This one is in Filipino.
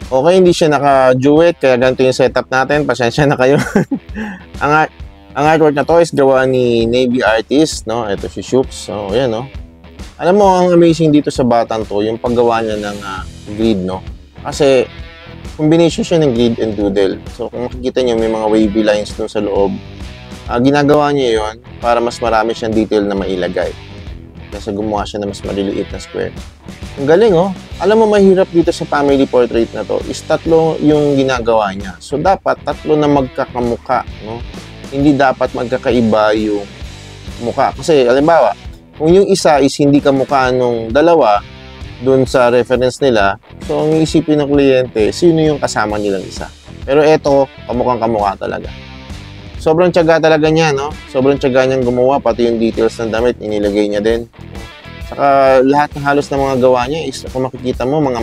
Okay, hindi siya naka-duet, kaya ganito yung setup natin. Pasensya na kayo. ang, ang artwork na to is gawa ni Navy artist, no? Ito si Shoops. So, ayan, no? Alam mo, ang amazing dito sa batang to, yung paggawa niya ng grid, no? Kasi, combination siya ng grid and doodle. So, kung makikita niyo, may mga wavy lines dun sa loob. Ginagawa niya yon para mas marami siyang detail na mailagay. Kasi gumawa siya ng mas maliliit na square. Ang galing, oh. Alam mo, mahirap dito sa family portrait na to is tatlo yung ginagawa niya. So, dapat tatlo na magkakamuka, no? Hindi dapat magkakaiba yung mukha. Kasi, halimbawa, kung yung isa is hindi kamukha nung dalawa dun sa reference nila, so, ang iisipin ng kliyente, sino yung kasama nilang isa. Pero eto, kamukhang kamukha talaga. Sobrang tiyaga talaga niya, no? Sobrang tiyaga niyang gumawa, pati yung details ng damit, inilagay niya din. Saka lahat ng halos ng mga gawa niya is kung makikita mo, mga